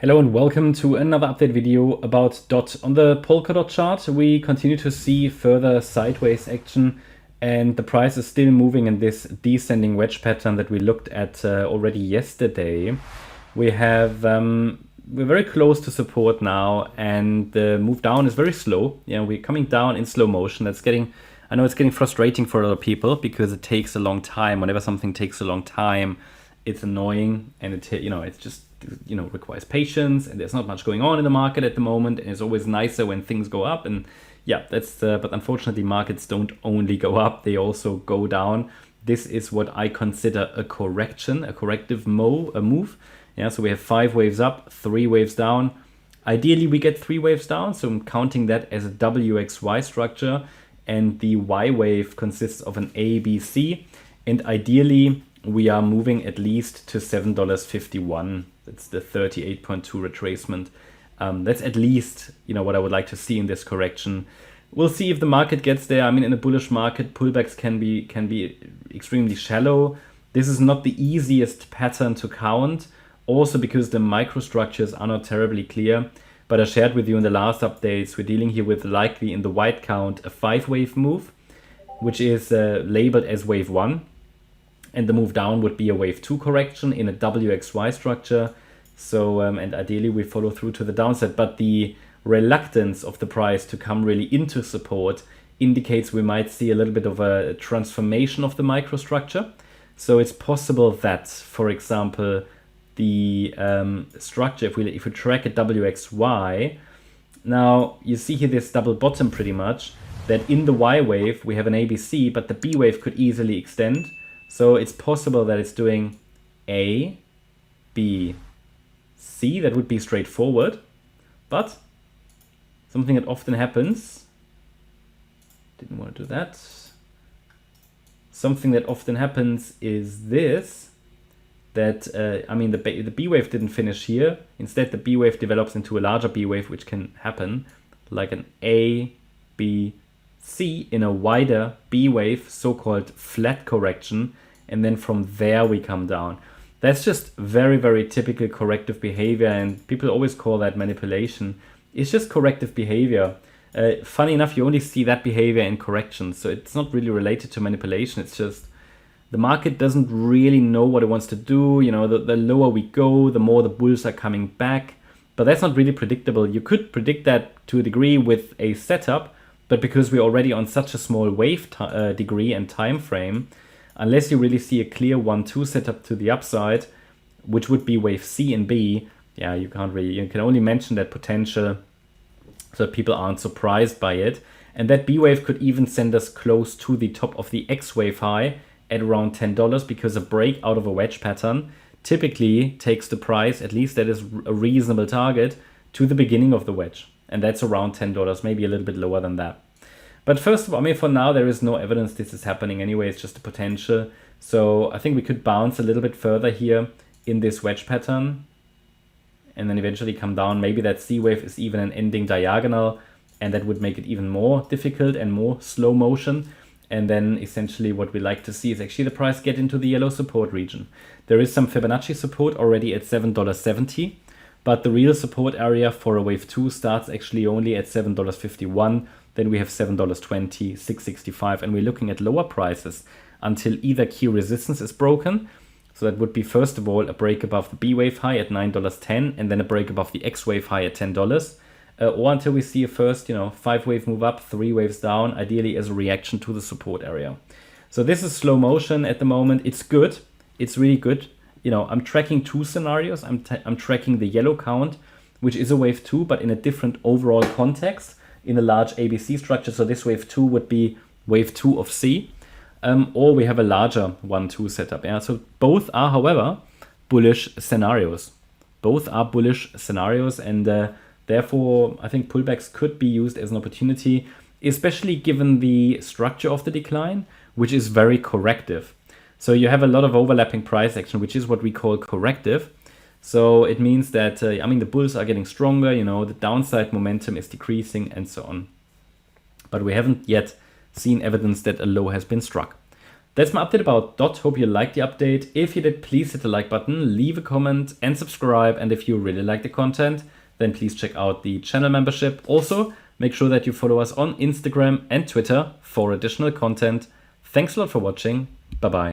Hello and welcome to another update video about DOT. On the Polkadot chart, we continue to see further sideways action, and the price is still moving in this descending wedge pattern that we looked at already yesterday. We're very close to support now, and the move down is very slow. We're coming down in slow motion. I know it's getting frustrating for a lot of people because it takes a long time. Whenever something takes a long time, it's annoying, and it just requires patience, and there's not much going on in the market at the moment, and it's always nicer when things go up. And yeah, but unfortunately markets don't only go up, they also go down. This is what I consider a correction, a corrective move. So we have 5 waves up, 3 waves down. Ideally we get 3 waves down, so I'm counting that as a WXY structure, and the Y wave consists of an ABC, and ideally we are moving at least to $7.51. That's the 38.2 retracement. That's at least what I would like to see in this correction. We'll see if the market gets there. I mean, in a bullish market, pullbacks can be extremely shallow. This is not the easiest pattern to count, also because the microstructures are not terribly clear. But I shared with you in the last updates, we're dealing here with likely in the white count a 5-wave move, which is labeled as wave 1. And the move down would be a wave 2 correction in a WXY structure. So, and ideally we follow through to the downside, but the reluctance of the price to come really into support indicates we might see a little bit of a transformation of the microstructure. So it's possible that, for example, the structure, if we track a WXY, now you see here this double bottom pretty much, that in the Y wave we have an ABC, but the B wave could easily extend. So it's possible that it's doing A, B, C. That would be straightforward. But something that often happens, didn't want to do that. Something that often happens is this, that, the B wave didn't finish here. Instead, the B wave develops into a larger B wave, which can happen like an A, B, C in a wider B wave, so-called flat correction, and then from there we come down. That's just very, very typical corrective behavior, and people always call that manipulation. It's just corrective behavior. Funny enough, you only see that behavior in corrections, so it's not really related to manipulation. It's just the market doesn't really know what it wants to do. The lower we go, the more the bulls are coming back, but that's not really predictable. You could predict that to a degree with a setup, but because we're already on such a small wave degree and time frame, unless you really see a clear 1-2 setup to the upside, which would be wave C and B, you can only mention that potential so that people aren't surprised by it. And that B wave could even send us close to the top of the X wave high at around $10, because a break out of a wedge pattern typically takes the price, at least that is a reasonable target, to the beginning of the wedge. And that's around $10, maybe a little bit lower than that. But first of all, for now, there is no evidence this is happening anyway. It's just a potential. So I think we could bounce a little bit further here in this wedge pattern and then eventually come down. Maybe that C wave is even an ending diagonal, and that would make it even more difficult and more slow motion. And then essentially what we like to see is actually the price get into the yellow support region. There is some Fibonacci support already at $7.70. But the real support area for a wave 2 starts actually only at $7.51. Then we have $7.20, $6.65, and we're looking at lower prices until either key resistance is broken. So that would be, first of all, a break above the B wave high at $9.10, and then a break above the X wave high at $10. Or until we see a first, 5-wave move up, 3 waves down, ideally as a reaction to the support area. So this is slow motion at the moment. It's good. It's really good. I'm tracking 2 scenarios. I'm tracking the yellow count, which is a wave 2, but in a different overall context in a large ABC structure. So this wave 2 would be wave 2 of C, or we have a larger 1-2 setup. So both are, however, bullish scenarios. Both are bullish scenarios, and therefore I think pullbacks could be used as an opportunity, especially given the structure of the decline, which is very corrective. So you have a lot of overlapping price action, which is what we call corrective. So it means that, the bulls are getting stronger, the downside momentum is decreasing and so on. But we haven't yet seen evidence that a low has been struck. That's my update about DOT. Hope you liked the update. If you did, please hit the like button, leave a comment and subscribe. And if you really like the content, then please check out the channel membership. Also, make sure that you follow us on Instagram and Twitter for additional content. Thanks a lot for watching. Bye-bye.